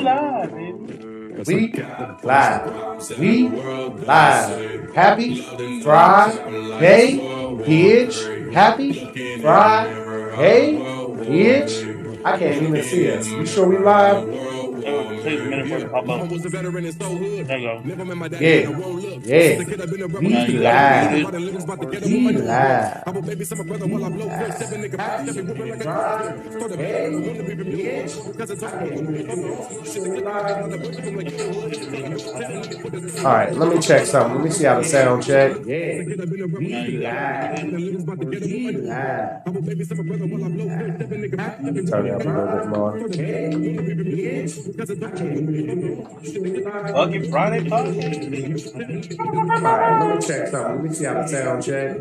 live, baby. We live. We live. Happy Friday, bitch. Happy Friday, bitch. I can't even see us. You sure we live? It takes a minute for it to pop up. There you go. Yeah. Yeah. We Now you live. got muted. We live. Happy Friday, bitch. All right, let me check something. Let me see how the sound check. Yeah. Now you got Turn it up a little bit more. Bucket Friday podcast. All right, let me check something. Let me see how the sound check.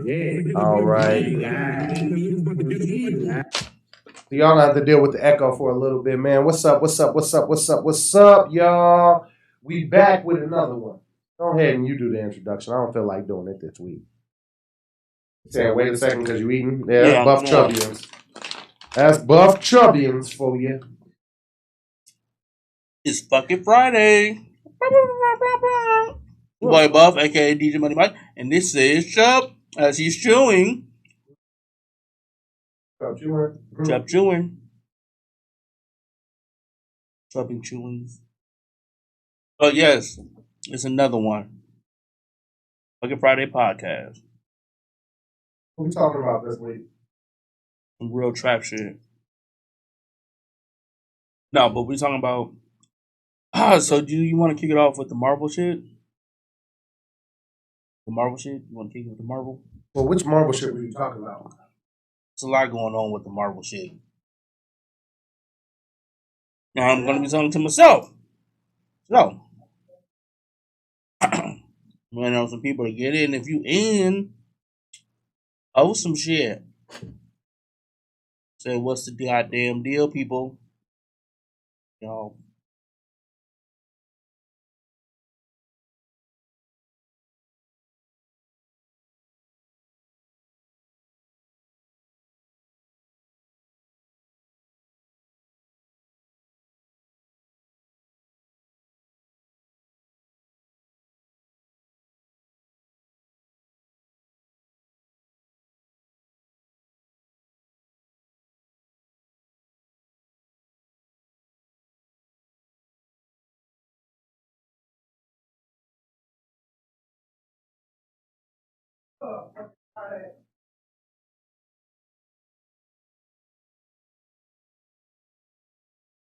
All right. So y'all gonna have to deal with the echo for a little bit, man. What's up? What's up? What's up? What's up? What's up, y'all? We back with another one. Go ahead and you do the introduction. I don't feel like doing it this week. Saying, wait a second, because you eating? Yeah, that's Buff Chubbians. That's Buff Chubbians for you. It's Bucket Friday. Boy Buff, aka DJ Money Mike, and this is Chubb as he's chewing. Chubb chewing. Chubbing chewings. But yes, it's another one. Bucket Friday podcast. What we talking about this week? Some real trap shit. No, but we're talking about. So do you want to kick it off with the Marvel shit? The Marvel shit? You want to kick it with the Marvel? Well, which Marvel shit were you talking about? There's a lot going on with the Marvel shit. Now I'm gonna be talking to myself. So, I know some people to get in. If you in, some shit. Say what's the goddamn deal, people? Y'all.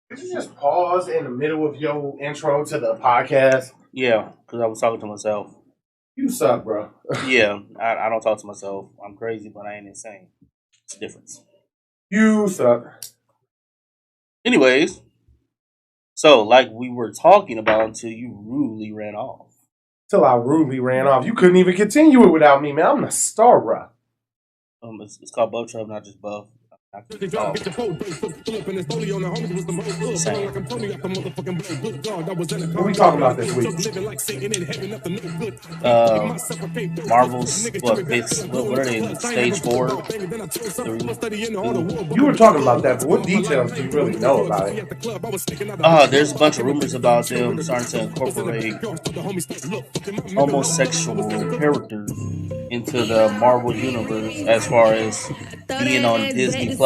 Did you just pause in the middle of your intro to the podcast? Yeah, because I was talking to myself. You suck, bro. Yeah, I don't talk to myself. I'm crazy, but I ain't insane. It's a difference. You suck. Anyways, so like we were talking about until you rudely ran off. Till I rudely ran off. You couldn't even continue it without me, man. I'm the star, bro. It's called Buff Chub, not just Buff. What we talking about this week? Marvel's what are they? Stage 4? You were talking about that, but what details do you really know about it? There's a bunch of rumors about them starting to incorporate homosexual characters into the Marvel universe as far as being on Disney Plus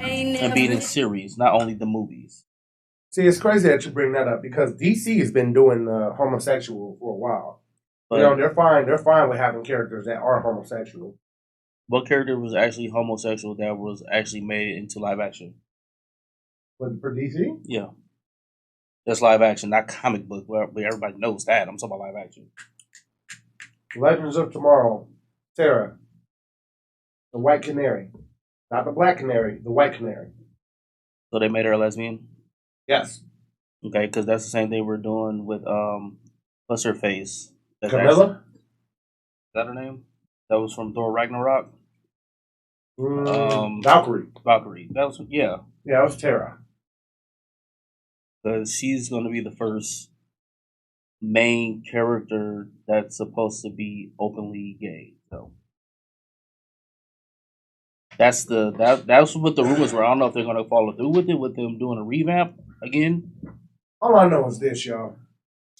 and being in series, not only the movies. See, it's crazy that you bring that up because DC has been doing homosexual for a while. But, you know, they're fine. They're fine with having characters that are homosexual. What character was actually homosexual that was actually made into live action? For DC? Yeah, that's live action, not comic book. Where everybody knows that. I'm talking about live action. Legends of Tomorrow, Sarah, the White Canary, not the Black Canary, the White Canary. So they made her a lesbian? Yes. Okay, because that's the same thing we're doing with what's her face? Camilla? Is that her name? That was from Thor Ragnarok. Valkyrie. Valkyrie. That was Yeah, that was Tara. Because she's going to be the first main character that's supposed to be openly gay. So that's what the rumors were. I don't know if they're going to follow through with it, with them doing a revamp, again. All I know is this, y'all.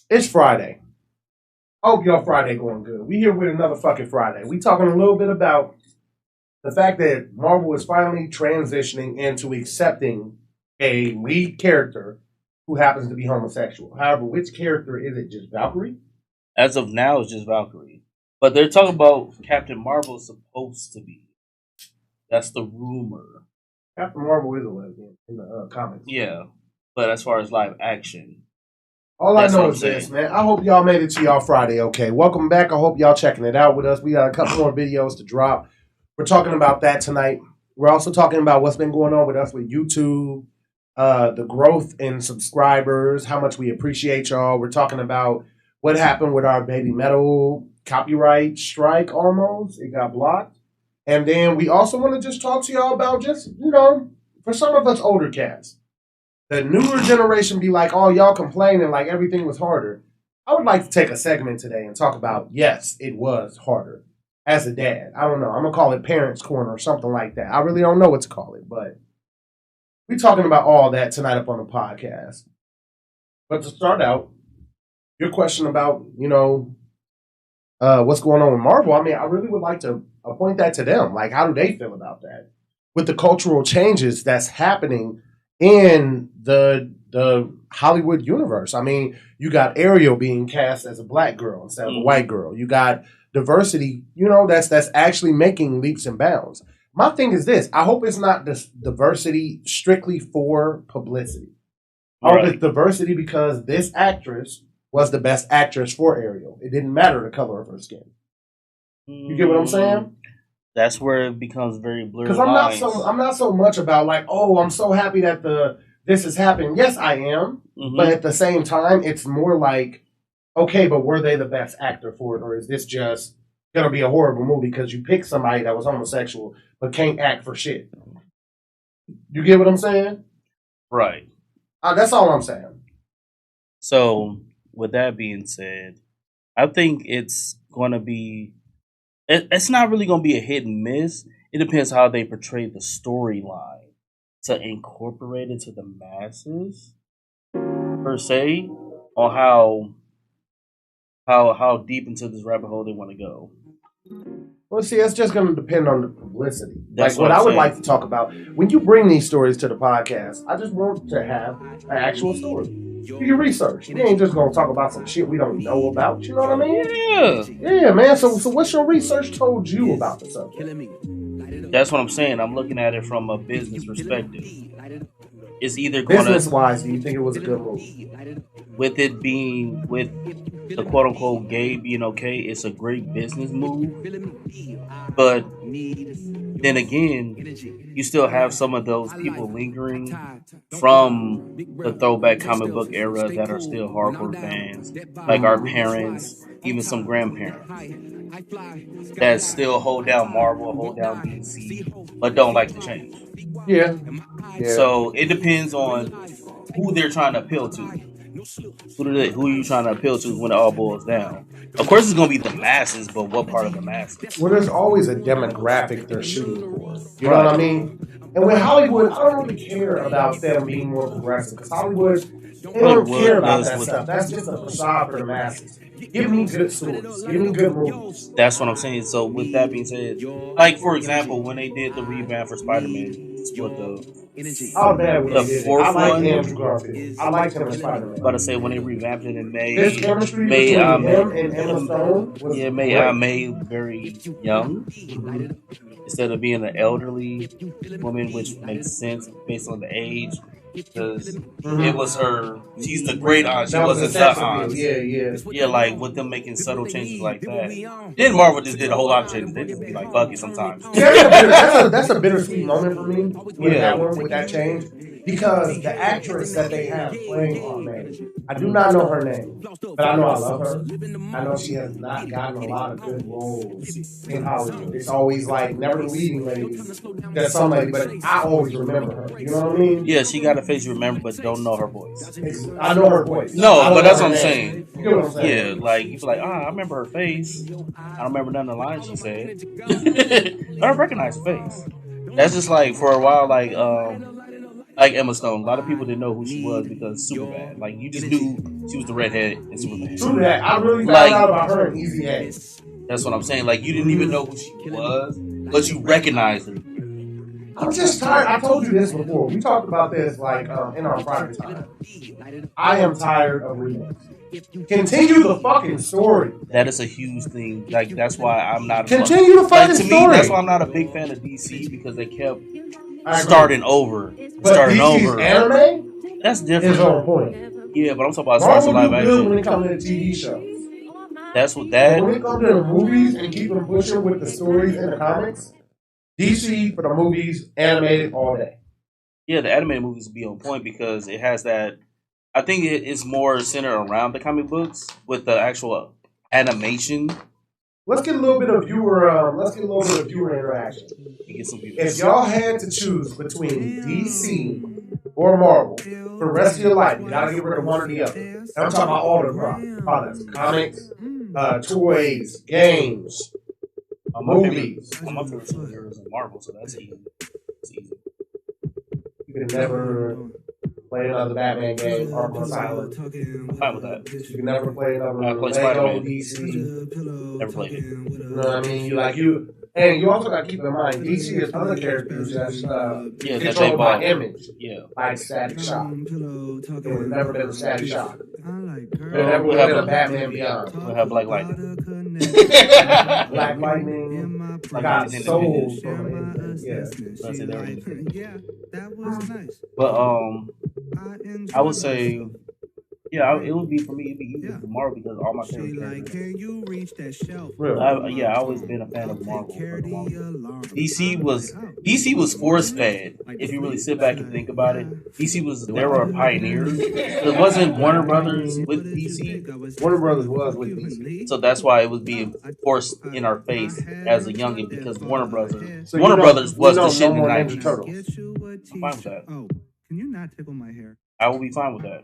It's Friday. I hope y'all Friday going good. We here with another fucking Friday. We talking a little bit about the fact that Marvel is finally transitioning into accepting a lead character who happens to be homosexual. However, which character is it? Just Valkyrie? As of now, it's just Valkyrie, but they're talking about Captain Marvel is supposed to be. That's the rumor. Captain Marvel is a lesbian in the comics. Yeah, but as far as live action, All I That's know what I'm is this, saying. man. I hope y'all made it to y'all Friday, okay? Welcome back. I hope y'all checking it out with us. We got a couple more videos to drop. We're talking about that tonight. We're also talking about what's been going on with us with YouTube, the growth in subscribers, how much we appreciate y'all. We're talking about what happened with our Baby Metal copyright strike almost. It got blocked. And then we also want to just talk to y'all about just, for some of us older cats, the newer generation be like, oh, y'all complaining like everything was harder. I would like to take a segment today and talk about, yes, it was harder. As a dad, I don't know. I'm going to call it Parents Corner or something like that. I really don't know what to call it, but we're talking about all that tonight up on the podcast. But to start out, your question about, what's going on with Marvel, I mean, I really would like to point that to them. Like, how do they feel about that? With the cultural changes that's happening in the Hollywood universe. I mean, you got Ariel being cast as a black girl instead of a white girl. You got diversity, that's actually making leaps and bounds. My thing is this: I hope it's not this diversity strictly for publicity. I hope it's diversity because this actress was the best actress for Ariel. It didn't matter the color of her skin. You get what I'm saying? That's where it becomes very blurry. Because I'm not so much about like, oh, I'm so happy that this is happening. Yes, I am. Mm-hmm. But at the same time, it's more like, okay, but were they the best actor for it, or is this just gonna be a horrible movie because you picked somebody that was homosexual but can't act for shit? You get what I'm saying? Right. That's all I'm saying. So, with that being said, I think it's going to be. It's not really going to be a hit and miss. It depends how they portray the storyline to incorporate it to the masses, per se, on how deep into this rabbit hole they want to go. Well, see, that's just going to depend on the publicity. That's like what I'm I would saying. like to talk about when you bring these stories to the podcast. I just want to have an actual story. Do your research. We ain't just gonna talk about some shit we don't know about. You know what I mean? Yeah, man. So what's your research told you about the subject? That's what I'm saying. I'm looking at it from a business perspective. It's either going business wise, do you think it was a good move? With it being with the quote unquote gay being okay, it's a great business move. But then again, you still have some of those people lingering from the throwback comic book era that are still hardcore fans, like our parents, even some grandparents that still hold down Marvel, hold down DC, but don't like the change. Yeah. So it depends on who they're trying to appeal to. Who are you trying to appeal to when it all boils down? Of course, it's going to be the masses, but what part of the masses? Well, there's always a demographic they're shooting for. You know what I mean? And with Hollywood, I don't really care about them being more progressive because Hollywood, they don't care about that stuff. That's just a facade for the masses. Give me good stories. Give me good movies. That's what I'm saying. So with that being said, like for example, when they did the revamp for Spider-Man, split the fourth I like one. Andrew Garfield. I like him as Spider-Man. About to say when they revamped it and made this chemistry between him and Emma Stone was made very young instead of being an elderly woman, which makes sense based on the age. Because it was her, she's the great aunt. She wasn't the aunt. Yeah, like with them making subtle changes like that. Then Marvel just did a whole lot of changes. They just be like, fuck it sometimes. That's a bittersweet moment for me with that change. Because the actress that they have playing Aunt May, I do not know her name, but I know I love her. I know she has not gotten a lot of good roles in Hollywood. It's always like never the leading lady, there's some lady, but I always remember her. You know what I mean? Yeah, she got a face you remember, but don't know her voice. I know her voice. No, but that's what I'm saying. You know what I'm saying? Yeah, like you feel like, I remember her face. I don't remember none of the lines she said. I don't recognize her face. That's just like for a while, like like Emma Stone. A lot of people didn't know who she was because Superbad. Like you just knew she was the redhead in Superbad. True that. I really found Like- out about her in Easy A. That's what I'm saying. Like you didn't even know who she was, but you recognized her. I'm just tired. I told you this before. We talked about this like in our private time. I am tired of remakes. Continue the fucking story. That is a huge thing. Like that's why I'm not. Continue the Like fucking to me, story. that's why I'm not a big fan of DC because they kept I agree. starting over, But starting DC's over. anime That's is different. on point. Yeah, but I'm talking about as far as Marvel live do good when it action. comes to TV shows. That's what But when that. it comes to the movies and keep them pushing with the stories and the comics, DC for the movies, animated all day. Yeah, the animated movies be on point because it has that. I think it's more centered around the comic books with the actual animation. Let's get a little bit of viewer interaction. You get some people. If y'all had to choose between DC or Marvel for the rest of your life, you gotta get rid of one or the other. And I'm talking about all the products, comics, toys, games, movies. My favorite superheroes is Marvel, so that's easy. It's easy. You can never play another Batman game, Arkham Asylum. I'm fine with that. You can never play another I play Lego Spider-Man. DC. Never played it. You know what I mean? And you also got to keep in mind, DC has other characters that's Yeah, that they controlled by bought. Image, Yeah. like Static Shock. There would never been a Static Shock. There We'll never would have have been a- a Batman Beyond. We'll have Black Lightning. Black Lightning got sold from it. Yeah. That's it, there it is. Yeah, that was nice. But I would say, myself. it would be for me. It'd be easy for Marvel because all my She favorite like, characters. can you reach that shelf? Really? I've always been a fan of Marvel. DC was force fed. If you really sit back and think about it, they were pioneers. It wasn't Warner Brothers with DC, Warner Brothers was with DC. so that's why it was being forced in our face as a youngin because Warner Brothers So Warner you know- Brothers was you know the shit no in the more Ninja 90s. Turtles. I'm fine with that. Oh, can you not tickle my hair? I will be fine with that.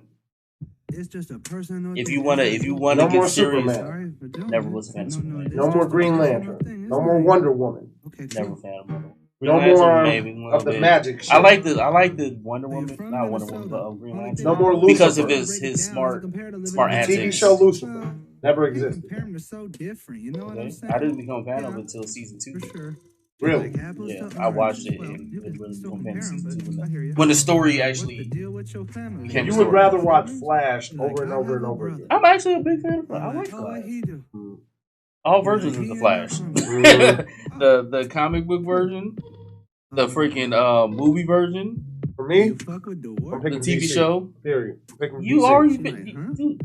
It's just a personal. If thing. you wanna No get more serious, Superman. Sorry for doing Never it. was a fan of Superman. it's No more just a Green personal Lantern. thing. No more Wonder Woman. Okay, never cool. fan of Marvel. No Green Lantern, more maybe a little of the bit. magic shit. I like the Wonder Woman, not Wonder Woman, but Green Lantern. No more Lucifer. Because of his smart TV antics. show Lucifer. Never existed. Compare them to so different. You know what I'm Okay. saying? I didn't become a fan of it until season 2. For sure. Really? Like apples Yeah, to I watched it oranges. and Well, you it can really still became compare season 'em, 2 but I hear ya. when the story What's the actually deal with your family? became You a would story. rather watch Flash over and over and over again. I'm actually a big fan of Flash. I like Oh, what Flash. he do? All versions of the Flash. Mm. the comic book version, the freaking movie version, For me, You fuck with the I'm work? the picking TV DC. show. Period. I'm picking You DC. already She like, huh? dude.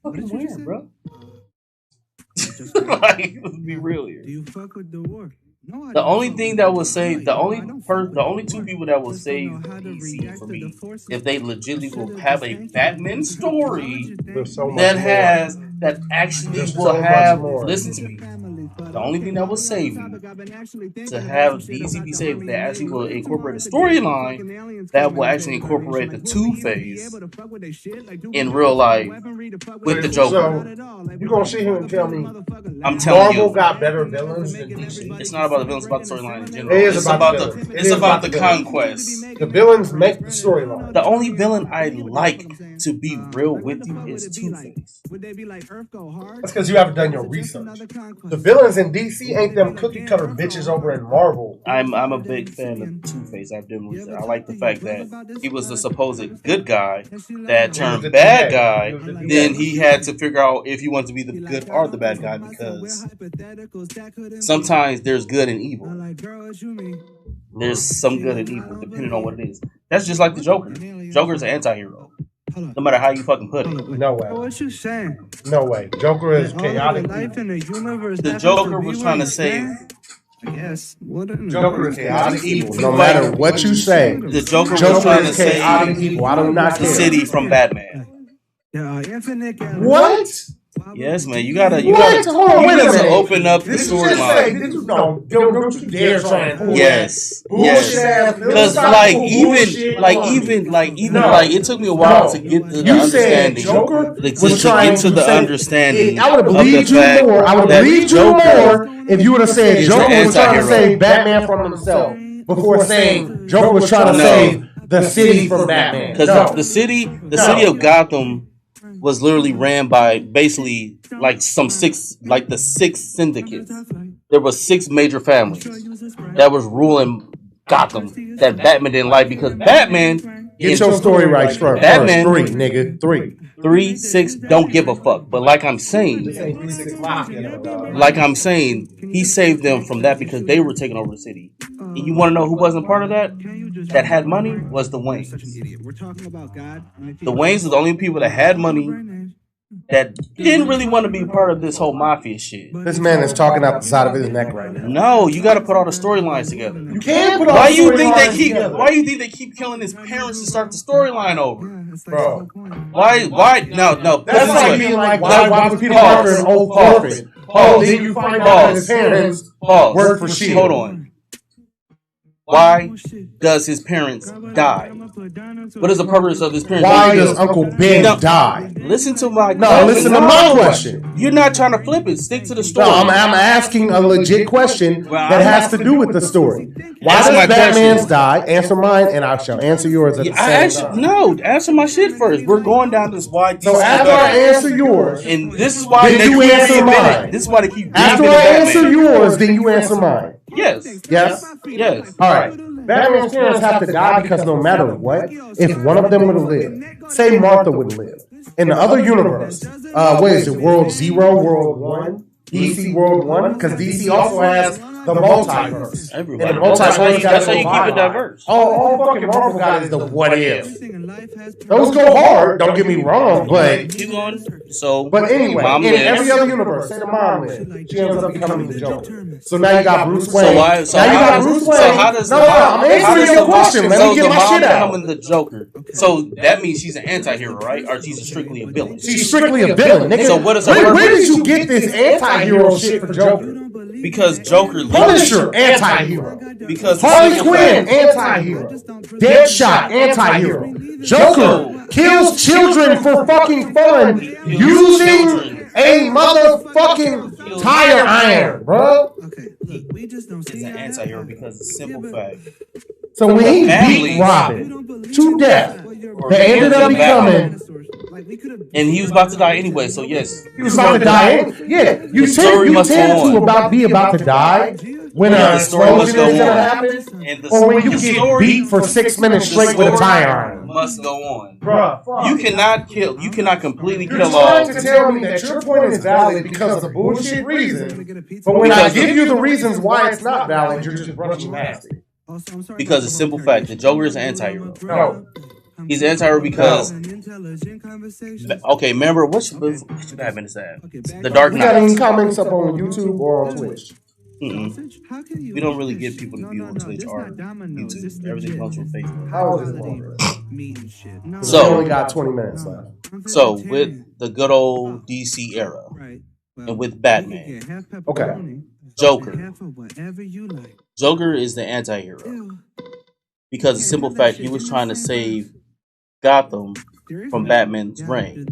What Fucking did you weird, just say? bro. Just Like, let's be real here. do you fuck with the work? No, I The don't only fuck thing with that the will work. save No, the I only don't fuck per with the only the two work. people that will Just don't save know how to DC react for to the me forces. if they legitimately will Should've have just a thanked Batman you. story There's so much that more. has that actually There's will so much have more. listen to me. The only thing that will save you to have DC be saved that actually will incorporate a storyline that will actually incorporate the Two-Face in real life with the Joker. So, you gonna sit here and tell me I'm telling Marvel you, got better villains than DC? it's not about the villains, it's about the storyline in general. It is It's about about the the villains. It it's is about about the the villains. conquest. The villains make the storyline. The only villain I like, to be real with you, is Two-Face. Would they be like Earth go hard? That's because you haven't done your research. The villains in DC ain't them cookie cutter bitches over in Marvel. I'm a big fan of Two-Face. I didn't really say. I like the fact that he was the supposed good guy that turned the bad DA. guy. He was the Then DA. he had to figure out if he wanted to be the good or the bad guy because sometimes there's good and evil. There's some good and evil depending on what it is. That's just like the Joker. Joker's an anti-hero. No matter how you fucking put it. No way. What you saying? No way. Joker is All of the chaotic. life in the universe. The happens Joker to be was where trying to you save stand? I guess. What in the- Joker is chaotic evil. No Like, matter what you say. the Joker was Joker trying to is chaotic save evil. I do not the care. city from Batman. There are infinite galaxies. What? Yes, man. You gotta What? Hold on, wait a gotta minute. open up the Did you just say? storyline. Did you no? Don't you dare try and pull Yes. that bullshit Yes. ass. Because Stop like bullshit even No. like it took me a while to get the You said understanding. Joker To was trying get to to the say- understanding. I would have of believed the you fact more. I would have that believed you Joker more if you would have said is Joker an was trying to anti-hero. save Batman from himself before saying Joker was trying to No. save the city from Batman. Because No. the city of Gotham was literally ran by basically like the six syndicates. There was 6 major families that was ruling Gotham that Batman didn't like because Batman. Get your story right first. Batman, 3, nigga. 3. 3, 6, don't give a fuck. But like I'm saying, he saved them from that because they were taking over the city. And you want to know who wasn't part of that? That had money was the Waynes. The Waynes are the only people that had money that didn't really want to be part of this whole mafia shit. This man is talking out the side of his neck right now. No, you got to put all the storylines together. You can't put all Why the you think they storylines keep? together. Why you think they keep killing his parents to start the storyline over, Bro. Why? No. That's like being like, why was Peter Parker an old orphan? Oh, then you find out that his parents work for S.H.I.E.L.D. Hold on. Why does his parents die? What is the purpose of his parents? Why does Uncle Ben die? Listen to my No, listen to my question. You're not trying to flip it. Stick to the story. No, I'm asking a legit question that has to do with the story. Why Answer my does Batman's question. die? Answer mine, and I shall answer yours at the same time. No, answer my shit first. We're going down this wide. So after I answer yours, and this is why then they you keep answer reinventing- mine. This is why they keep. after reinventing I Batman. answer yours, then you answer mine. Yes. Yes? Yes. All right. Batman's parents have to die because no matter what, if one of them would have lived, say Martha would live. In the other universe, what is it, World 0, World 1, DC World 1? Because DC also has the multiverse. Everybody. And the multiverse That's how you got keep it diverse. all fucking Marvel got is the what if. Those go hard, don't get me wrong, but Keep going. So, anyway, Mom in lives. every other universe, say the mom lives, she ends up becoming the Joker. So now you got Bruce Wayne. So why? So now you how got does? Bruce So Wayne. how does? No, I'm answering your question. Let so me get the my mom shit out. becoming the Joker. So that means she's an anti-hero, right? Or she's strictly a villain. She's strictly a villain, nigga. So what is her where purpose? did you get this anti-hero shit for Joker? Because Joker. Punisher, anti-hero. Because Harley Quinn, anti-hero. Deadshot, anti-hero. Joker kills children for fucking fun using a motherfucking tire iron, bro. He's an anti-hero because it's simple fact. So when he Families. beat Robin to death, they ended up becoming. And he was about to die anyway. So yes, He was about to die. Yeah, you story tend must go to on. be about to die when Yeah, an the story must explosion is go gonna on. happen, And or when you the get story- beat for 6 minutes the straight with a story tire iron. must go on. Bruh, You cannot kill. You cannot completely You're kill trying off. to tell me that your point is valid because of bullshit reasons, but when I give you the reasons why it's not valid, you're just brushing past it. Because it's simple fact. The Joker is an anti-hero. No. He's an anti-hero because. Okay, remember which Batman is that? The Dark We got any Knight. comments up on YouTube or on Twitch? Mm-mm. We don't really get people to view on Twitch or YouTube. Everything comes from Facebook. How is this longer? So- we only got 20 minutes left. So with the good old DC era and with Batman, Okay. Joker. Joker is the anti-hero because the simple fact he was trying to save Gotham from Batman's reign,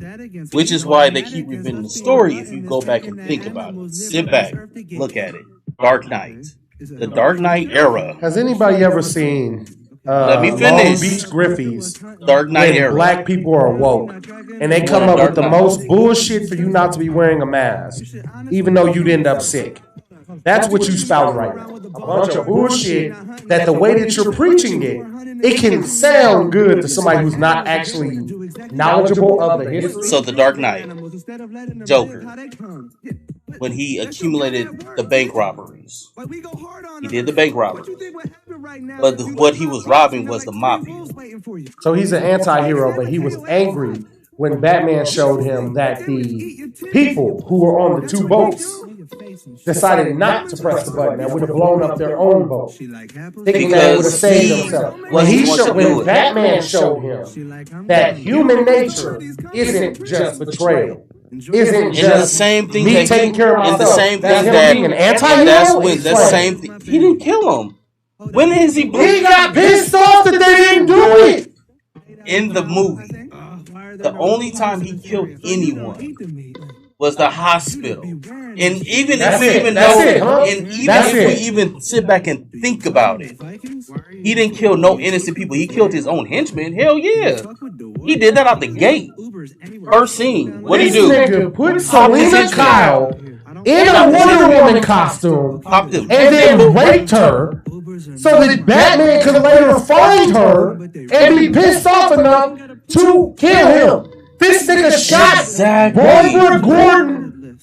which is why they keep repeating the story. If you go back and think about it, sit back, look at it. Dark Knight, the Dark Knight era, Has anybody ever seen Let me Long finish. Beach Griffies Dark Knight when era. black people are woke and they come up with the most bullshit for you not to be wearing a mask, even though you'd end up sick? That's what you spout right now. A bunch of bullshit that the way that you're preaching it can sound good to somebody who's not actually knowledgeable of the history. So the Dark Knight, Joker, when he accumulated the bank robberies, he did the bank robbery, but what he was robbing was the mafia. So he's an anti-hero, but he was angry when Batman showed him that the people who were on the two boats decided not to press the button that would have blown up their own boat, thinking that it would have saved themselves. When Batman showed him that human nature isn't just betrayal, isn't And the just same thing me that taking care of and the myself. same That's thing him that being an anti-hero. that's when the Explain. same thing. He didn't kill him. When is he He got pissed off that they didn't do it. in the movie? The only time he killed anyone was the hospital. And even That's if we it. even That's know, it, huh? and even That's if it. we even sit back and think about it, he didn't kill no innocent people. He killed his own henchmen. Hell yeah, he did that out the gate. First scene, what This he do? nigga put Popped his Selena henchmen. Kyle in a Wonder Woman costume Popped him. and then raped her so that Batman could later find her and be pissed off enough to kill him. This nigga shot Exactly. Barbara Gordon,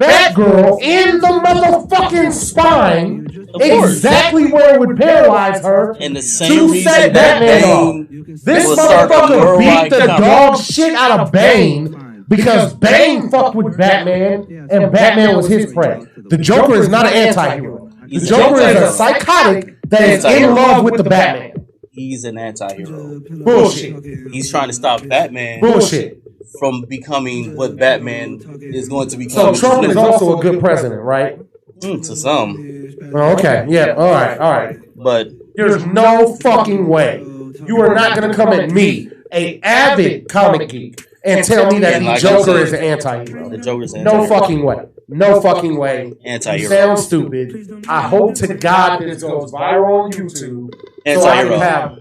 Batgirl, in the motherfucking spine, exactly where it would paralyze her. And the same to reason set that Batman Bane off. This will start a motherfucker beat worldwide the comic. dog shit out of Bane because Bane fucked with Batman and Batman was his prey. The Joker is not an anti-hero. The Joker is a psychotic that is in love with the Batman. He's an anti-hero. Bullshit. He's trying to stop Batman Bullshit. from becoming what Batman is going to So become. Trump is also a good president, right? To some, Oh, okay. Yeah. All right. All right. but There's no fucking way you are not going to come at me, a avid comic geek, and tell me that And the like Joker I is said, an anti-hero. the Joker's an No anti-hero. fucking way. No fucking way. You Anti-hero. sound stupid. I hope to God this goes viral on YouTube so I can Anti-hero. have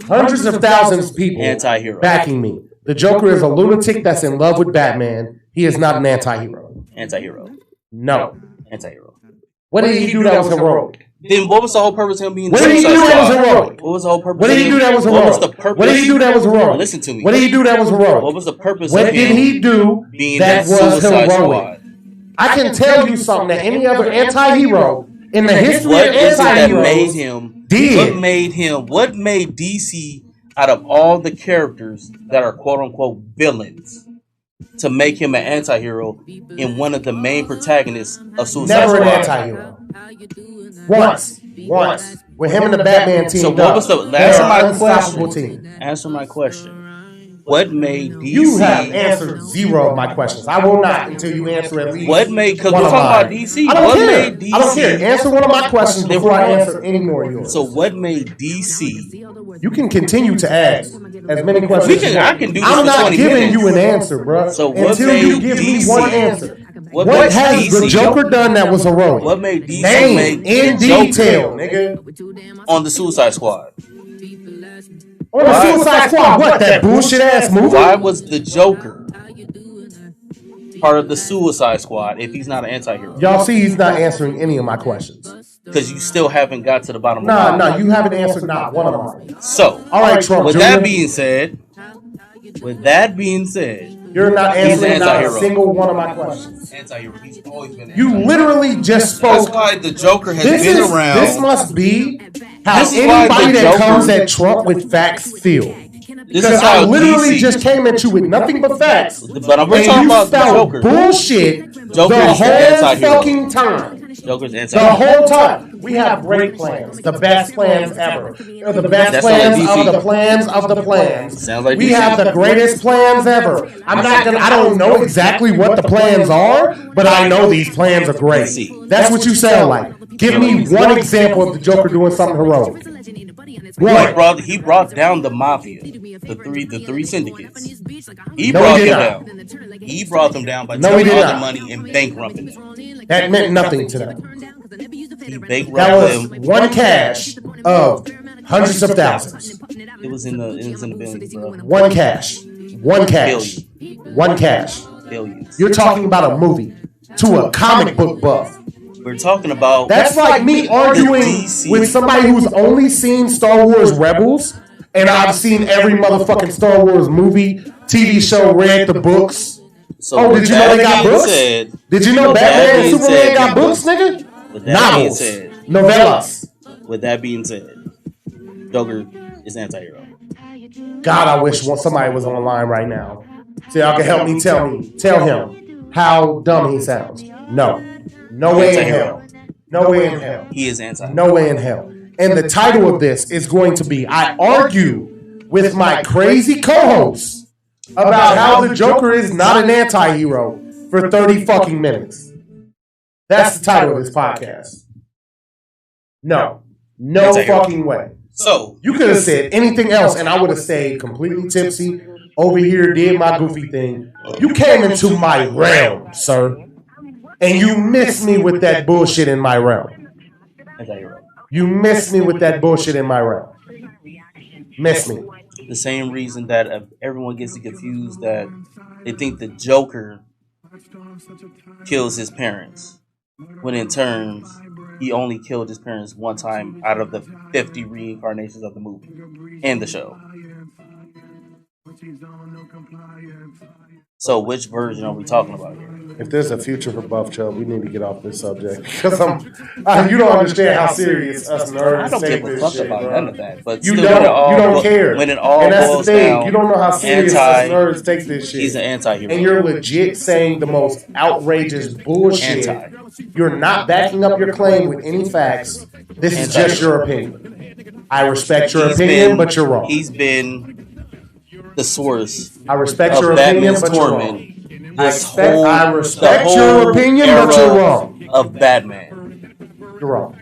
hundreds of thousands of people Anti-hero. backing me. The Joker is a lunatic that's in love with Batman. He is not an anti-hero. Anti-hero. No. Anti-hero. What did he do that was heroic? Then what was the whole purpose of him being What the did he do Suicide that was Squad? heroic? What was the whole purpose? What did he do that was heroic? What was the purpose? What did he do that was heroic? Listen to me. What did he do that was heroic? What was the purpose What of did him he do being that that was Suicide heroic? Squad? I can tell you something that any other anti-hero in the history What of is it that made anti-heroes him? did. What made DC out of all the characters that are quote unquote villains to make him an anti-hero and one of the main protagonists of Suicide Never an Squad? anti-hero. Once. With him and the Batman team. So what was the They're answer an my unstoppable question? team. Answer my question. What made DC? You have answered zero of my questions. I will not until you answer at least. What made? Because one we're of talking about mine. DC. I don't What care. made DC? I don't care. Answer one of my questions before I answer any more of yours. So what made DC? You can continue to ask as many questions. We can- as you want. I can do this I'm for not 20 giving minutes. you an answer, bro. So what until made you give me DC one answer. What What made has DC the Joker done that was heroic? What made DC Name make in the Joker detail, nigga. on the Suicide Squad? On the Why? Suicide Squad, what? That bullshit ass movie? Why was the Joker part of the Suicide Squad if he's not an anti-hero? Y'all see, he's not answering any of my questions. Because you still haven't got to the bottom of Nah, it. nah, you haven't answered not one of mine. So, All right, Trump with Jr. that being said, You're not He's answering not a anti-hero. single one of my questions. anti-hero. He's always been. You literally just That's spoke. why the Joker has This been is around. this must be how This is why anybody the that Joker- comes at Trump with facts feel. This Because is how I literally DC just came at you with nothing but facts. But I'm And talking you about the spelled Joker. bullshit Joker the is the whole anti-hero. fucking time. Joker's The anti-hero. whole time. We have great plans. The best plans ever. They're the best That's plans not DC. of the plans of the plans. Sounds like We DC. have the greatest plans ever. I don't know exactly what the plans are, but I know these plans are great. DC. That's what you sound like. Give me one example of the Joker doing something heroic. One. He brought down the mafia, the three syndicates. He No, brought he did them not. down. He brought them down by No, he taking did all the not. money and bankrupting them. That meant nothing to them. He That bankrupted was them. one cash of hundreds of thousands. It was in the billions, bro. One cash. One cash. One cash. Billions. You're talking about a movie to a comic book buff. We're talking about That's like me arguing DC. with somebody who's only seen Star Wars Rebels, and I've seen every motherfucking Star Wars movie, TV show, read the books. So Oh, with did you know that they got being books? said, Did you know With that Batman and being Superman said, got books, nigga? with that being Novels, said, novellas. with that being said, Joker is anti-hero. God, I wish somebody was online right now so y'all can help me tell him how dumb he sounds. No. No way in hell. No way in hell. He is anti. No way in hell. And the title of this is going to be I argue with my crazy co-hosts about how the Joker is not an anti-hero for 30 fucking minutes. That's the title of this podcast. No. No Anti-hero. fucking way. So You could have said anything else and I would have stayed completely tipsy, over here, did my goofy thing. You came into my realm, sir, and you missed me with that bullshit in my realm. Anti-hero. You missed me with that bullshit in my realm. Miss me. The same reason that everyone gets confused that they think the Joker kills his parents, when in turn he only killed his parents one time out of the 50 reincarnations of the movie and the show. So which version are we talking about here? If there's a future for Buff Chubb, we need to get off this subject because you don't understand how serious us nerds I don't take give a this fuck shit, about bro. none of that. But You still, don't. You don't care. When it all and that's the boils thing. down, You don't know how serious us nerds take this shit. He's an anti-hero. And you're legit saying the most outrageous bullshit. You're not backing up your claim with any facts. This is just your opinion. I respect your opinion, but you're wrong. He's been the source. I respect your opinion, but you're wrong. I respect your opinion, but you're wrong. Of Batman. You're wrong.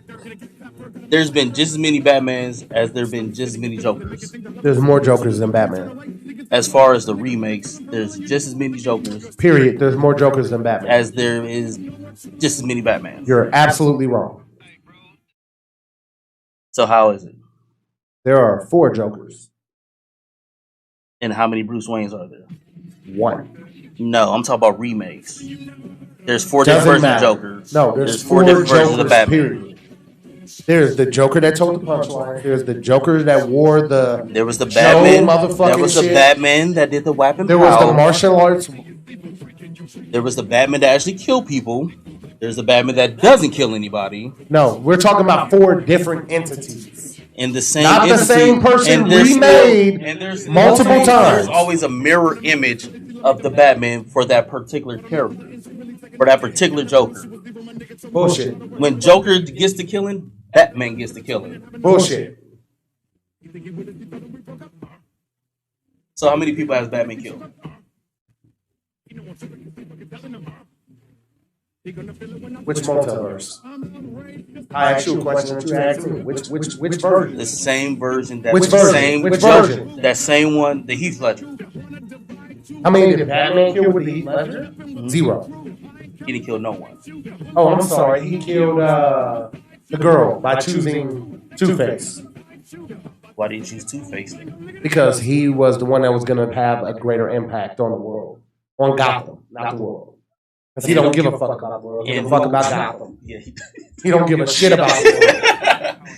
There's been just as many Batmans as there have been just as many Jokers. There's more Jokers than Batman. As far as the remakes, there's just as many Jokers. Period. There's more Jokers than Batman. As there is just as many Batmans. You're absolutely wrong. So how is it? There are 4 Jokers. And how many Bruce Waynes are there? 1. No, I'm talking about remakes. There's 4 different versions of Jokers. No, there's 4 different versions of Batman. Period. There's the Joker that told the punchline. There's the Joker that wore the. There was the Batman. There was the Batman that did the weapon. There was the martial arts. There was the Batman that actually killed people. There's the Batman that doesn't kill anybody. No, we're talking about 4 different entities. In the same not entity, the same person remade multiple times. There's always a mirror image of the Batman for that particular character, for that particular Joker. Bullshit. When Joker gets to killing, Batman gets to killing. Bullshit. So how many people has Batman killed? Which multiverse? I asked you a question that you asked me. Which version? The same version. That which version? Which version? That same one, the Heath Ledger. How many did Batman kill with the Heath Ledger? 0. He didn't kill no one. Oh, I'm sorry. He killed the girl by choosing Two-Face. Why did you choose Two-Face? Because he was the one that was going to have a greater impact on the world. On Gotham, not the world. Because he don't give a fuck about the world. He don't fuck about Gotham. Yeah, he don't give a shit about the world.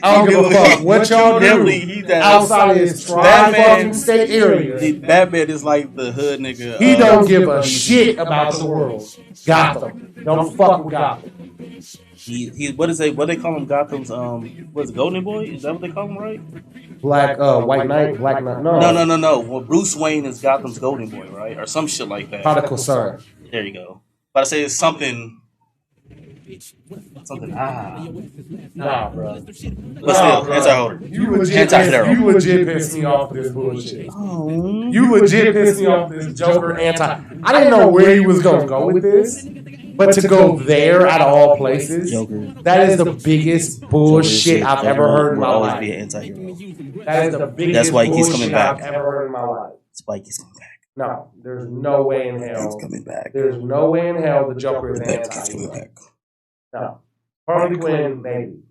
I don't give a fuck what y'all do outside of his fucking state area. Batman is like the hood nigga. He don't give a shit about the world. Gotham. Don't fuck with Gotham. He what is they call him? Gotham's what's it, Golden Boy? Is that what they call him, right? White Knight, Black Knight. No. Well, Bruce Wayne is Gotham's Golden Boy, right? Or some shit like that. Prodigal son. There you go. But I say it's something. Nah, bro. But still, anti-holder. You legit pissed me off with this bullshit. Oh. You legit pissed me off with this Joker anti. I didn't know where he was gonna go with this, but to go there out of all places, that is the biggest bullshit I've ever heard in my life. Be an anti-hero. That is the biggest. That's why he keeps coming back. I've ever heard in my life. That's why he keeps coming back. No, there's no way in hell. He's coming back. There's no way in hell the Joker is an anti-hero. No. Harley Quinn, maybe.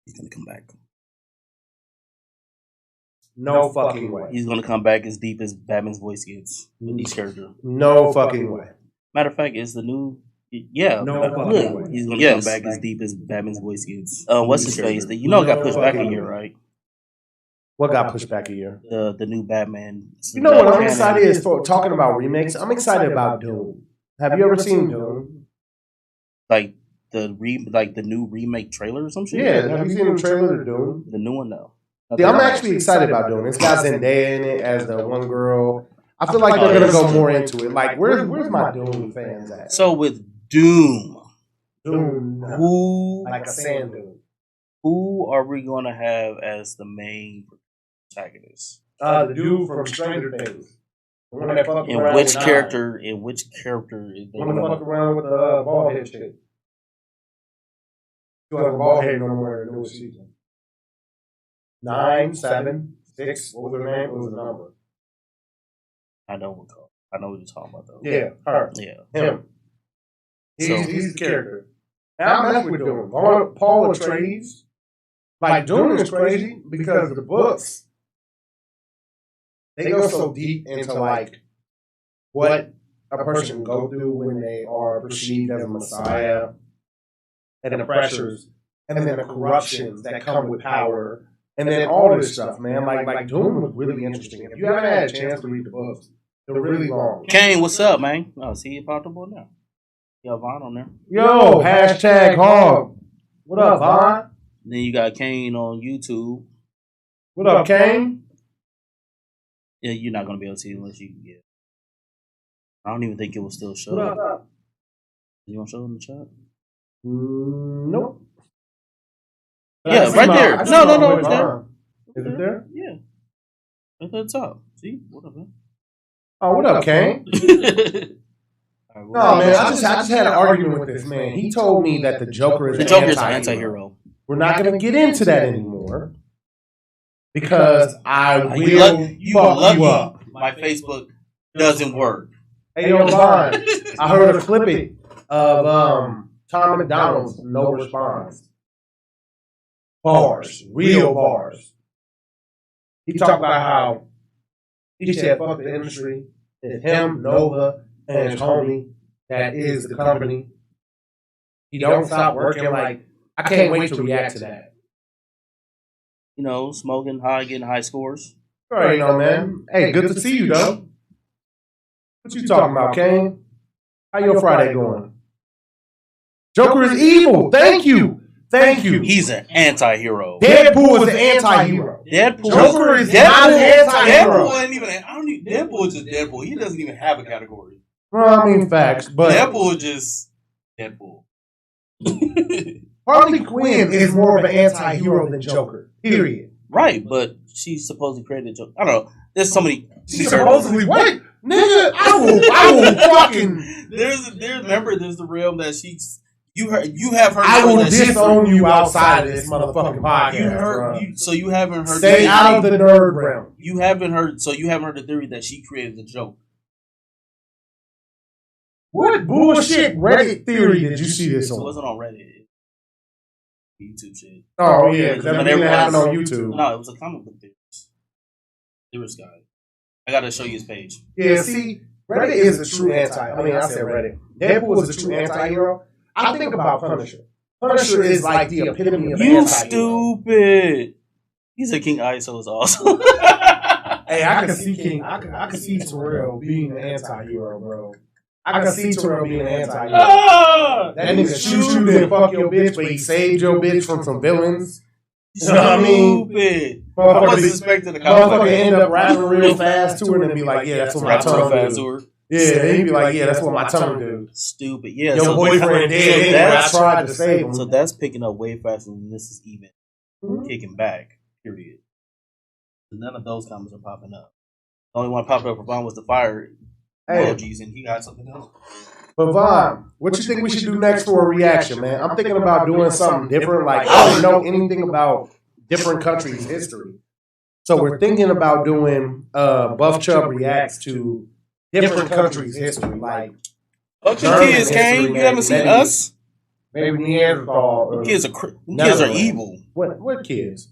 He's gonna come back. No fucking way. He's gonna come back as deep as Batman's voice gets with each character. No fucking way. Matter of fact, it's the new. Yeah, no fucking way. He's gonna come back as deep as Batman's voice gets. What's his face? You know, it got pushed back a year, right? What got pushed back a year? The new Batman. You know what I'm excited is for talking about remakes. I'm excited about Doom. Have you ever seen Doom? Like the new remake trailer or some shit? Yeah, have you seen the trailer to Doom? The new one, no. Yeah, I'm actually excited about Doom. It's got Zendaya in it as the one girl. I feel like they're gonna go more into it. Like, where's my Doom fans at? So with Doom, who like a sand dune? Who are we gonna have as the main protagonist? The dude from Stranger Things. In which character? In which character? The one that fucked around with the bald head chick. You have a bald head no more in the newest season. 9, 7, 6. What was her name? What was the number? I know what you're talking about though. Yeah, her. Yeah. Him. So- He's the character. And I mess with Doom. Paul Atreides. Like, Doom is crazy because the books, they go so deep into, like, what a person go through when they are perceived as a messiah, and the pressures, and then the corruptions that come with power, and then all this stuff, man. Like Doom was really interesting. If you haven't had a chance to read the books, they're really long. Kane, what's up, man? Oh, see it popped up on there. You got Vaughn on there. Yo, hashtag hog. What up, Vaughn? Then you got Kane on YouTube. What up, Kane? Yeah, you're not gonna be able to see it unless you can get. I don't even think it will still show. What up? You want to show it in the chat? Nope. Yeah, right there. No, it's there. Is it there? Yeah. Right at the top. See? What up, man? Oh, what up, Kane? No, man, I just had an argument with this man. He told me that the Joker is The an Joker's an anti-hero. anti-hero. We're not going to get into that anymore because I will You fuck you lucky up. my Facebook doesn't work. Hey, yo, Vaughn, I heard a clip of Tom McDonald's no response. Bars, real bars. He talked about how he said, fuck the industry. It's him, Nova, and his homie that is the company. He don't stop working. Like, I can't wait to react to that. You know, smoking high, getting high scores. You already know, man. Hey, good to see you, though. What you talking about, Kane? How your Friday going? Joker is evil. Thank you. Thank you. He's an anti-hero. Deadpool is an anti-hero. Deadpool. Joker is not an anti-hero. Deadpool ain't even. Deadpool is just Deadpool. He doesn't even have a category. Well, I mean, facts, but Deadpool is just Deadpool. Harley Quinn is more of an anti-hero than Joker. Period. Right, but she supposedly created Joker. I don't know. There's so many. She supposedly what? Nigga, I will fucking. There's the realm that she's. You have her. I will that she- disown you outside of this motherfucking podcast. You heard. bro. So you haven't heard. Stay out of the nerd realm. You haven't heard. So you haven't heard the theory that she created the joke. What bullshit Reddit theory did you see this It on? wasn't on Reddit. YouTube shit. Oh yeah, that But didn't happen on everyone's- YouTube. No, it was a comic book theorist. Theorist guy. I gotta show you his page. Yeah, see, Reddit is a true anti. I mean, I said Reddit. Deadpool is a true anti-hero. I think about Punisher. Punisher is like the epitome of You anti-hero. stupid. He said King ISO is awesome. Hey, I can see King. I can see Terrell being an anti-hero, bro. I can see Terrell being an anti-hero. Ah! That nigga shoot you and fuck your bitch, but he saved your bitch from some villains. You know what I mean? Stupid. I wasn't Motherfucker, expecting the motherfucker end up rapping real fast to her and be like, yeah, that's what my tongue do. Yeah, he'd be like, yeah, that's what my tongue do. Stupid. Yeah. Your boyfriend dead, that's- I tried to save him. So that's picking up way faster than this is even kicking back. Period. None of those comments are popping up. The only one popped up for Vaughn was the fire Hey, emojis, and he got something else. but Vaughn, what you think we should do next for a reaction, man? I'm thinking about doing something different. Like, I don't know anything about different countries' history. So we're thinking about doing Buff Chubb reacts to different countries' history. Like, Fuck them German kids, history, Kane. You man. haven't seen Maybe- us? maybe Neanderthal. Them Or, kids are them kids are Netherlands. evil. what kids?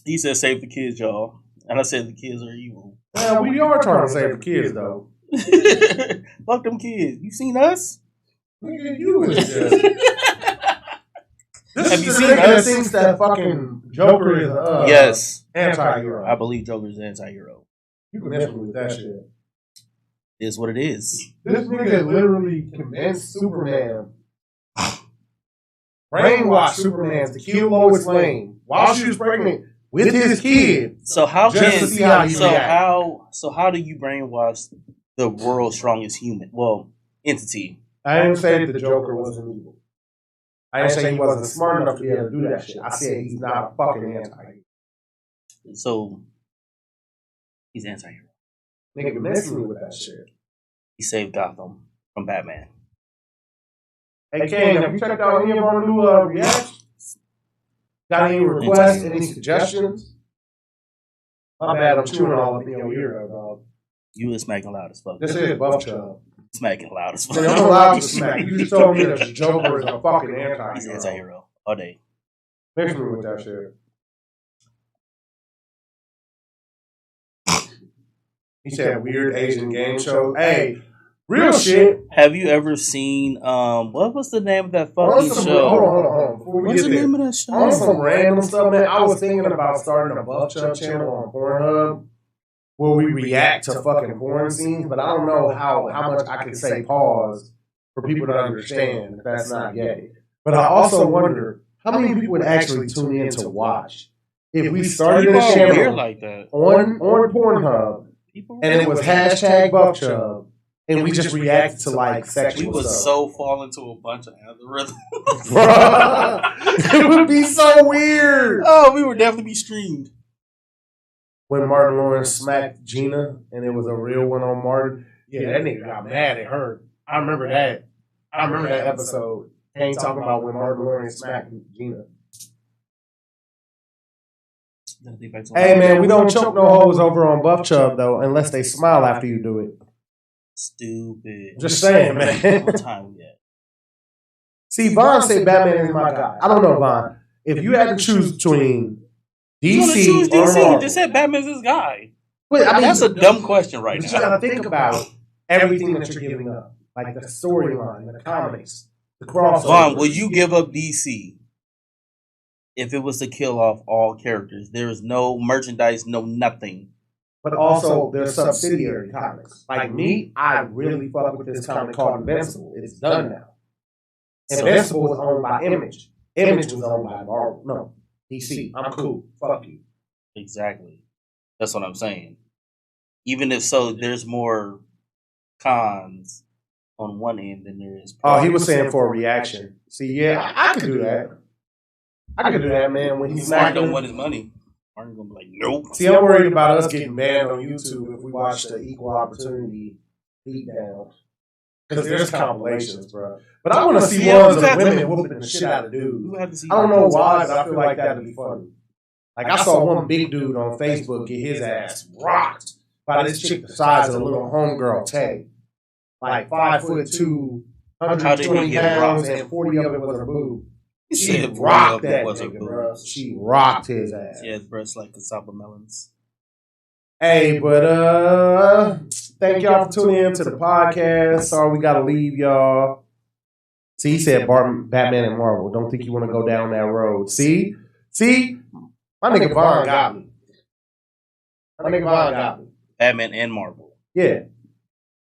He said, "Save the kids, y'all," and I said, "The kids are evil." Yeah, we are trying to save the kids, though. Fuck them kids. You seen us? Nigga, you is just. This Have is you the seen nigga that us? thinks that fucking Joker is Yes, anti-hero. I believe Joker's an anti-hero. You can mess with that shit. It is what it is. This nigga literally convinced Superman, brainwashed Superman to kill Lois Lane while she was pregnant with his kid. So how Just can to see how he react. so how do you brainwash the world's strongest human? Well, entity. I didn't say that the Joker wasn't evil. I didn't say he wasn't smart enough to be able to do that shit. I said he's not a fucking anti-hero. So he's anti-hero. Nigga, miss me with that shit. He saved Gotham from Batman. Hey, Kane, have you checked out any of our new reacts? Got any requests, any suggestions? My bad, I'm chewing all up in your ear, dog. You was smacking loud as fuck. This is Buff Chubb. Smacking loud as fuck. Man, I'm allowed to smack. You just told me that the Joker is a fucking He's an anti-hero. anti-hero all day. Mix me with that shit. He said weird Asian game show. Hey, real shit. Have you ever seen what was the name of that fucking show? Hold on. Before we What's get the there, name of that show? on some random stuff, man. I was thinking about starting a Buff Chubb channel on Pornhub where we react to fucking porn scenes, but I don't know how much I could say pause for people to understand if that's not gay. But I also wonder how many people would actually tune in to watch if we started People a are weird channel like that. on Pornhub People and it was hashtag Buff Chubb and we just reacted to like we sexual would stuff. so fall into a bunch of algorithms. It would be so weird. Oh, we would definitely be streamed. When Martin Lawrence smacked Gina and it was a real one on Martin. Yeah, that nigga got mad at her. I remember that. I remember that episode. Ain't talking about when Martin Lawrence smacked Gina. Hey man, we don't choke no hoes over on Buff Chubb though, unless they smile after you do it. Stupid. Just saying, man. What time we at? See, Vaughn said Batman is my guy. I don't know, Vaughn. If you had to choose between You want to DC choose or DC? You Marvel, just said Batman's his guy. but, I mean, That's a dumb question right but you now. gotta think about everything that you're giving up, like the storyline, the comics, the crossover. Vaughn, will you give up DC if it was to kill off all characters? There is no merchandise, no nothing. But also, there's subsidiary comics. Like me, I really fuck with this comic called Invincible. It's done now. Invincible was owned by Image. Image was owned by Marvel. No, DC. I'm cool. Fuck you. Exactly. That's what I'm saying. Even if so, there's more cons on one end than there is. Oh, he was saying for a reaction. See, yeah, I could do that. I could do that, man. When he's Martin not don't want his money. Martin gonna be like, nope. See, I'm worried about us getting banned on YouTube if we watch the Equal Opportunity beatdown. Because there's compilations, bro. But I want to see ones of women whooping the shit out of dudes. We have to see. I don't know why, but I feel like that'd be funny. Like, I saw one big dude on Facebook get his ass rocked by this chick the size of a little homegirl, Tay. Like 5'2", 120 pounds, and 40 of it was her boob. She rocked that nigga, bro. She rocked his ass. Yeah, his breasts like cassava melons. Hey, but thank y'all for tuning in to the podcast. Sorry we gotta leave y'all. See, he said Batman and Marvel. Don't think you want to go down that road. See, my nigga Vaughn got me. Batman and Marvel. Yeah.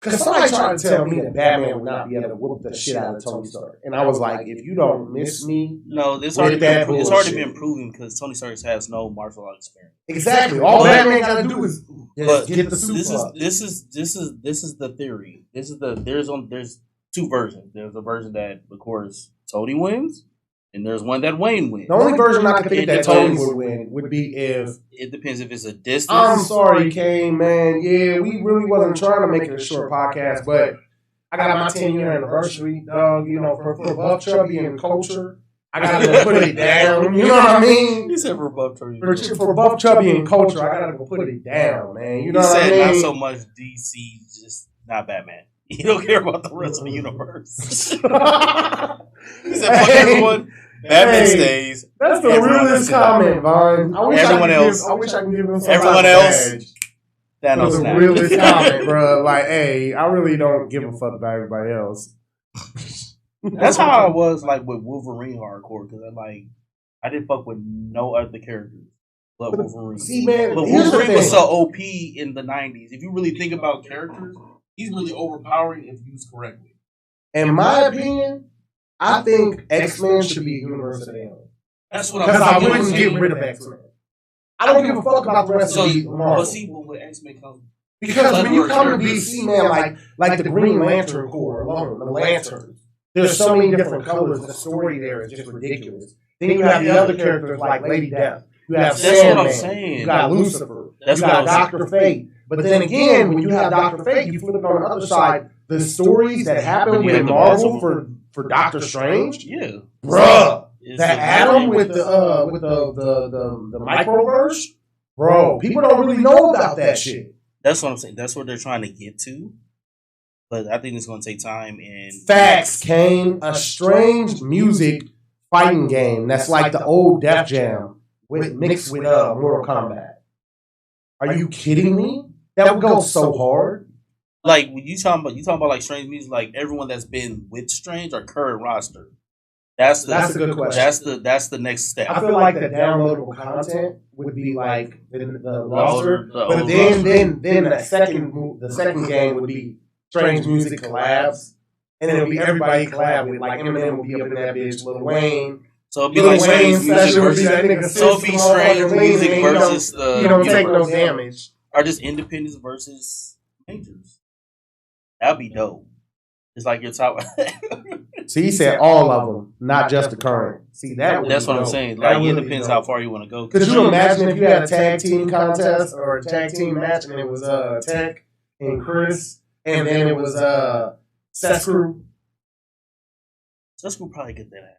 Because somebody tried to tell me that Batman would not be able to whoop the shit out of Tony Stark. And I was like, if you don't miss me. No, it's With already that been, it's already bullshit. been proven because Tony Stark has no martial arts experience. Exactly. All But- Batman got to do is But get the suit up. this is the theory. There's two versions. There's a version that, of course, Tony wins, and there's one that Wayne wins. The only version I could think It that Tony depends. would win would be if. It depends if it's a distance. I'm sorry, Kane, man. Yeah, we really wasn't trying to make it a short podcast, but I got my 10-year anniversary, dog. You know, for Buff Chubby and culture, I got to go put it down. You know what I mean? He said for Buff Chubby. For Buff Chubby and culture, I got to go put it down, man. You know He what I said mean? not so much DC, just not Batman. He don't care about the rest of the universe. He said fuck everyone. Batman stays. That's the Everyone realest else. comment, Vaughn. I wish Everyone I could else. Give, I wish I could give him some Everyone type of else. badge. Thanos That was the snapped. realest comment, bro. Like, hey, I really don't give a fuck about everybody else. That's how I was like with Wolverine hardcore because I didn't fuck with no other characters but Wolverine. See, man, But here's the Wolverine was thing. so OP in the 90s. If you really think about characters, he's really overpowering if used correctly. In my opinion, I think X-Men should be universal alien. That's what Because I'm I saying. wouldn't get rid of X-Men. I don't give a fuck about the rest So, of the Marvel. but see, but with X-Men comes Because when you come to DC, man, like the Green Lantern Corps alone, the Lanterns, there's so many different colors. The story there is just ridiculous. Then you have the other characters like Lady Death. You have That's what Sandman. I'm saying. You got Lucifer. That's you what got I'm Doctor Fate. But then again, when you have Doctor Fate, you flip it on the other side. The stories that happen with Marvel for Doctor Strange, Yeah, bruh. It's That a- Atom with the microverse, bro. People don't really know about that shit. That's what I'm saying. That's what they're trying to get to. But I think it's going to take time. And Facts, Kane. A strange music fighting game that's like the old Def Jam mixed with Mortal Kombat. Are you kidding me? That would go so hard. like when you talking about like Strange music, like everyone that's been with Strange or current roster. That's a good question. That's the next step. I feel like the downloadable content would be like the roster, The but old then the second game would be Strange Music collabs, and it would be everybody collab with like Eminem would be up in that bitch, Lil Wayne. So it'd be Lil like Strange Wayne's music special would be versus. that nigga So it'd be System Strange on music Lean, versus you don't take no universe. damage. Or just independents versus majors. That'd be dope. It's like your top. See, he said all of them, not just the current. See, that would That's be what I'm dope. saying. That Like would it be depends dope. how far you want to go. Could you imagine if you had a tag team contest or a tag team match and it was Tech and Chris and then it was Sescrew? Sescrew will probably get that.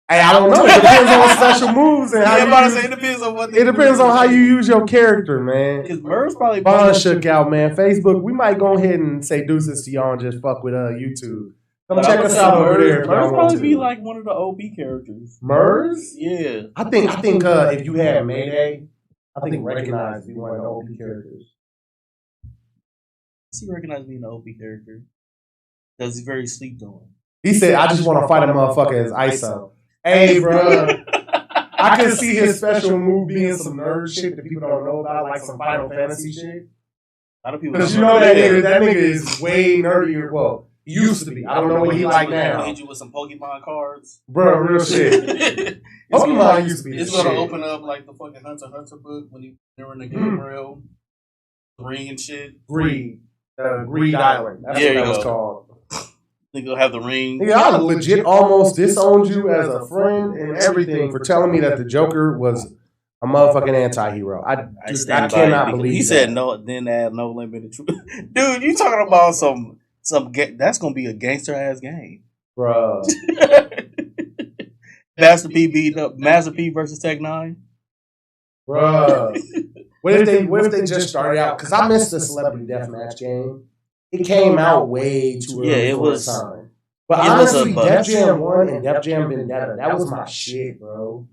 Hey, I don't know. It depends on special moves and how I'm you about to use, say it depends on what. it depends on how you use your character, man. Because Merv's probably. Bond shook out, man. Facebook, we might go ahead and say deuces to y'all and just fuck with YouTube. Come check us out over there. Merv's probably be like one of the OP characters. Mers? Yeah. I think if you had Mayday, I think Recognize would be one of the OP characters. Does he recognize me in the OP character? Does he very sleep on? He said, I just want to fight a motherfucker as ISO. Hey, bro. I could see his special move being some nerd shit that people don't know about, like some Final Fantasy shit. A lot of people. Because you know that nigga is way nerdier. Well, he used to be. I don't know what he like now. Hit you with some Pokemon cards. Bro, real shit. Pokemon used to be It's the gonna shit. open up like the fucking Hunter x Hunter book when they're in the game rail. Ring and shit. Greed. Greed Island. That's There what you that was go. called. Think they'll have the ring. Nigga, I legit almost disowned you as a friend and everything for telling me that the Joker was a motherfucking anti-hero. I stand by cannot it. believe He that. said no. Then add no limit of truth. Dude, you talking about some? That's gonna be a gangster ass game. Bruh. Master P beat up Master P versus Tech Nine. Bruh. What if they just started out? Because I missed the Celebrity Deathmatch game. It came out way too early Yeah, it for was. its time. But It was a honestly, bust. Def Jam 1 and Def Jam Vendetta, that was my shit, bro.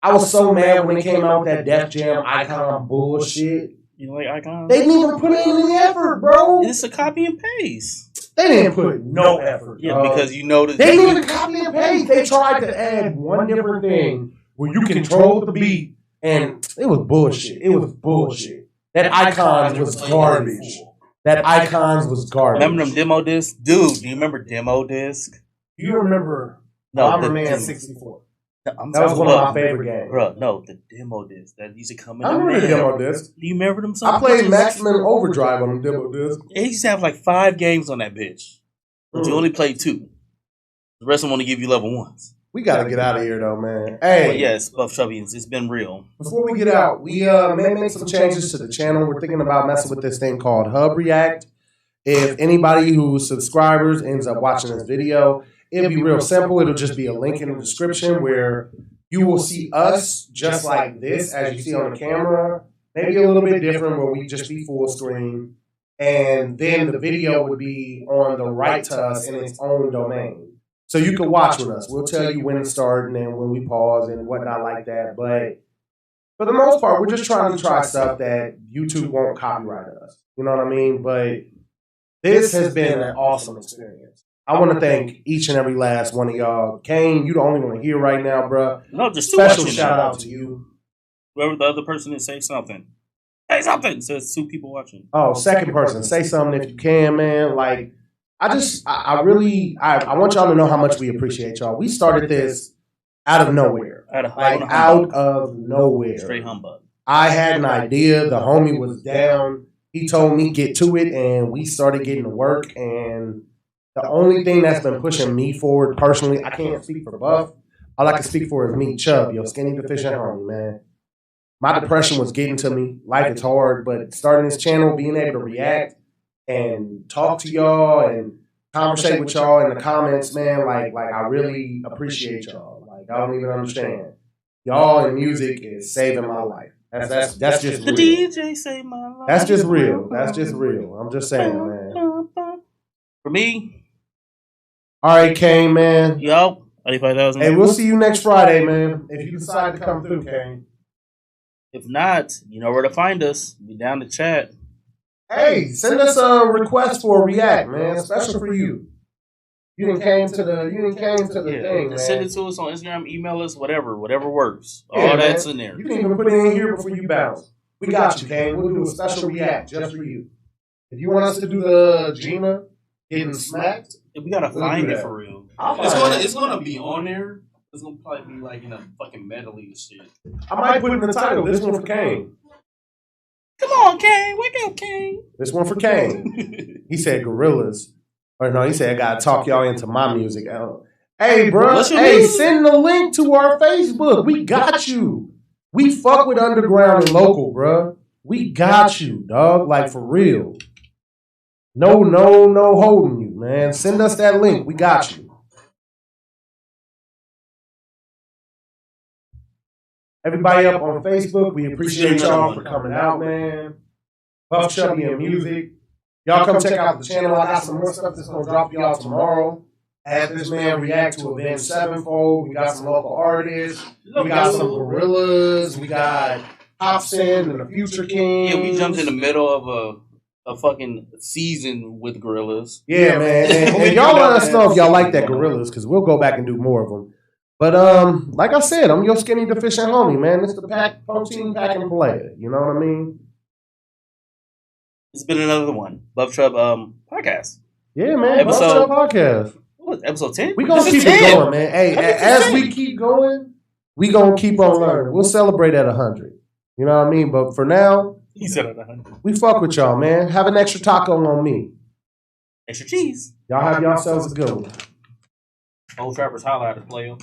I was so mad when they came out with that Def Jam Icon bullshit. You know, like Icon. They didn't even put in any effort, bro. It's a copy and paste. They didn't put no effort. Yeah, dog. because you noticed They didn't even copy and paste. They tried to add one different thing where you control the beat, and it was bullshit. It was bullshit. That Icons was garbage. That Icons was garbage. Remember them demo discs, dude? Do you remember demo disc? You remember No, Bomberman 64. I'm That was talking one of about- my favorite games. Bro, no, the demo disc that used to come in. I remember the demo disc. Do you remember them? I songs? played Maximum Overdrive on the demo disc. They used to have like 5 games on that bitch, but you only played 2. The rest of them only give you level 1s. We gotta get out of here though, man. Hey, But yes, Buff Chubbians, it's been real. before we get out, we may make some changes to the channel. We're thinking about messing with this thing called Hub React. If anybody who's subscribers ends up watching this video, it'll be real simple. It'll just be a link in the description where you will see us just like this as you see on the camera. Maybe a little bit different where we just be full screen. And then the video would be on the right to us in its own domain. So you can watch with us. We'll tell you when to start and then when we pause and whatnot like that. But for the most part, we're just trying to try stuff that YouTube won't copyright us. You know what I mean? But this has been an awesome experience. I want to thank each and every last one of y'all. Kane, you the only one here right now, bro. No, just two Special watching. shout out to you. Whoever the other person is, say something. Say something. Says 2 people watching. Oh, second person. Say something if you can, man. Like, I really want y'all to know how much we appreciate y'all. We started this out of nowhere. Out of nowhere. Straight humbug. I had an idea. The homie was down. He told me get to it, and we started getting to work. And the only thing that's been pushing me forward personally, I can't speak for Buff. All I can speak for is me, Chubb, your skinny deficient homie, man. My depression was getting to me. Life is hard, but starting this channel, being able to react and talk to y'all and conversate with y'all in the comments, man, like I really appreciate y'all. Like, I don't even understand. Y'all and music is saving my life. That's just The real. DJ say my life. That's just real. That's just real. I'm just saying, man. For me, All right, Kane, man. yo, 85,000. Hey, we'll see you next Friday, man. If you decide to come through, Kane. If not, you know where to find us. Be down to chat. Hey, send us a request for a react, man. Special for you. You didn't came to the thing, man. Send it to us on Instagram, email us, whatever works. Yeah, All man. that's in there. You can even put it in here before you bounce. We got you, Kane. We'll do a special react just for you. If you want us to do the Gina getting smacked, We gotta We'll find do it that. for real. It's gonna be on there. It's gonna probably be like in a fucking medley and shit. I might put in the title. This one for Kane. Come on, Kane. Wake up, Kane. This one for Kane. He said gorillas. Or no, he said I gotta talk y'all into my music. Hey, bro. What's your Hey, music? send the link to our Facebook. We got you. We fuck with underground and local, bro. We got you, dog. Like for real. No holding you, man. Send us that link. We got you. Everybody up on Facebook, we appreciate y'all for coming out, man. Buff Chubby and Music. Y'all come check out the channel. I got some more stuff that's going to drop y'all tomorrow. I had this man react to Avenged Sevenfold. We got some local artists. We got some gorillas. We got Hobson and the Future King. Yeah, we jumped in the middle of a fucking season with gorillas. Yeah, man. And y'all let us know if y'all like that gorillas, because we'll go back and do more of them. But like I said, I'm your skinny deficient homie, man. It's the protein packing player. You know what I mean? It's been another one. Buff Chub podcast. Yeah, man. Episode- Buff Chub Podcast. What, episode 10? We gonna This keep is it 10. going, man. Hey, This is as 10. we keep going, we gonna keep on learning. We'll celebrate at 100. You know what I mean? But for now, He said it 100. we fuck with y'all, man. Have an extra taco on me. Extra cheese. Y'all have yourselves a good one. Old Trappers holla at us, player.